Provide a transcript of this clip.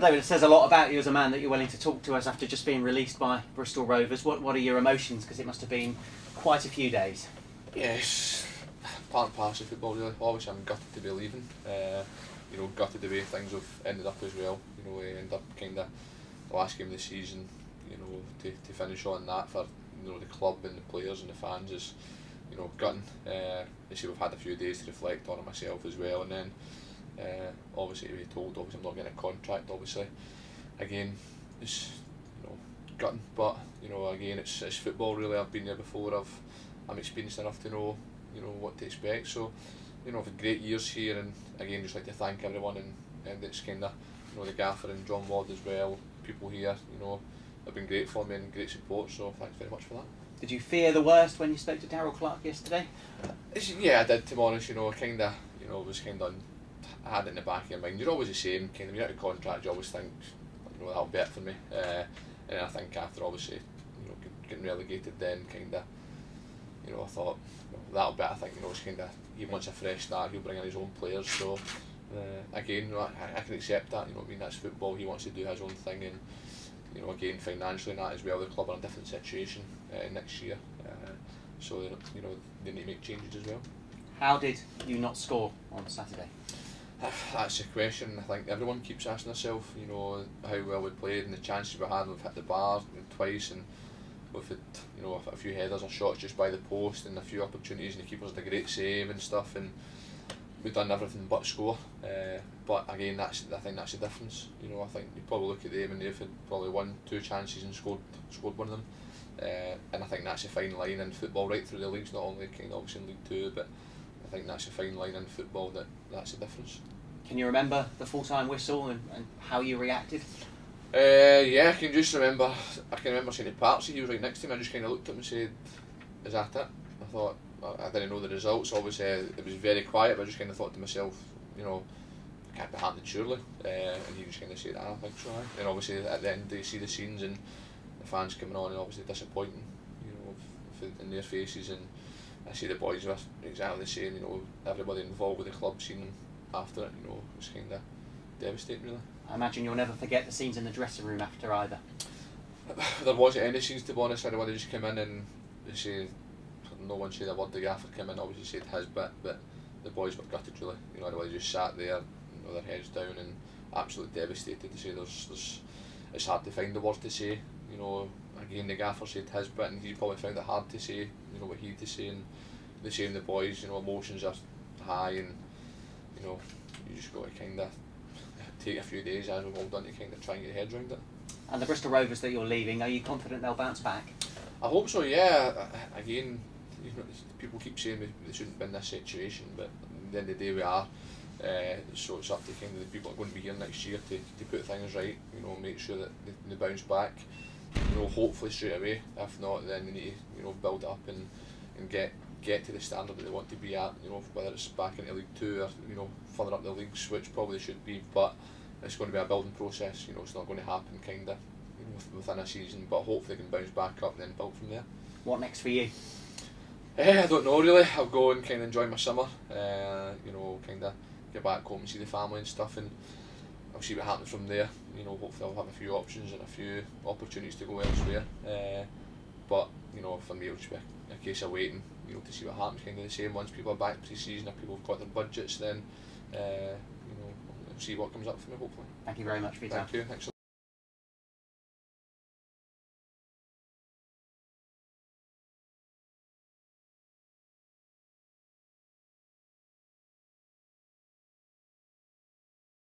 David, it says a lot about you as a man that you're willing to talk to us after just being released by Bristol Rovers. What are your emotions? Because it must have been quite a few days. Yes, part and parcel of football really. Obviously I'm gutted to be leaving. You know, gutted the way things have ended up as well. You know, we end up kind of the last game of the season. You know, to finish on that for the club and the players and the fans is, gutting. We've had a few days to reflect on it myself as well, and then obviously we told I'm not getting a contract. Obviously, again, it's gutting, but again it's football really. I've been there before. I'm experienced enough to know what to expect. So I've had great years here, and again just like to thank everyone, and it's kind of the gaffer and John Ward as well. People here have been great for me and great support. So thanks very much for that. Did you fear the worst when you spoke to David Clarkson yesterday? Yeah, I did, to be honest. I had it in the back of your mind. You're always the same. When you're out of contract, you always think, that'll be it for me. And I think after obviously, getting relegated, then I thought that'll be it. I think it's he wants a fresh start. He'll bring in his own players. So again, I can accept that. That's football. He wants to do his own thing, and again financially and that as well. The club are in a different situation next year, so they need to make changes as well. How did you not score on Saturday? That's the question. I think everyone keeps asking themselves, how well we played and the chances we had. We've hit the bar twice, and we've had a few headers or shots just by the post, and a few opportunities, and the keeper's had a great save and stuff, and we've done everything but score. But again, I think that's the difference. I think you probably look at them and they've had probably 1-2 chances and scored one of them. And I think that's a fine line in football right through the leagues, not only obviously in League Two, but I think that's a fine line in football, that's the difference. Can you remember the full-time whistle and how you reacted? Yeah, I can remember saying to Parksy, he was right next to me, I just looked at him and said, "Is that it?" I thought, I didn't know the results, obviously it was very quiet, but I just thought to myself, it can't be happening surely. And he just said, "I think so." And obviously at the end you see the scenes and the fans coming on, and obviously disappointing, in their faces, and I see the boys were exactly the same. Everybody involved with the club seen them after it. It was devastating really. I imagine you'll never forget the scenes in the dressing room after either. There wasn't any scenes, to be honest. Everybody just came in and they said, no one said a word. The gaffer came in, obviously said his bit, but the boys were gutted really. Everybody just sat there, their heads down, and absolutely devastated. To say it's hard to find the words to say. Again, the gaffer said his bit, and he probably found it hard to say. What he had to say, and the same the boys. Emotions are high, and you just got to take a few days, as we've all done, to try and get your head around it. And the Bristol Rovers that you're leaving, are you confident they'll bounce back? I hope so, yeah. Again, people keep saying they shouldn't be in this situation, but at the end of the day we are. So it's up to the people that are going to be here next year to put things right, make sure that they bounce back, hopefully straight away. If not, then they need to build it up and get to the standard that they want to be at, whether it's back into League Two or further up the leagues, which probably should be, but it's going to be a building process. It's not going to happen within a season, but hopefully they can bounce back up and then build from there. What next for you? I don't know really. I'll go and enjoy my summer, get back home and see the family and stuff, and I'll see what happens from there. Hopefully I'll have a few options and a few opportunities to go elsewhere. But for me it'll just be a case of waiting, to see what happens. The same once people are back pre-season, if people have got their budgets, then see what comes up for me hopefully. Thank you very much for your time. Thank you. Thanks.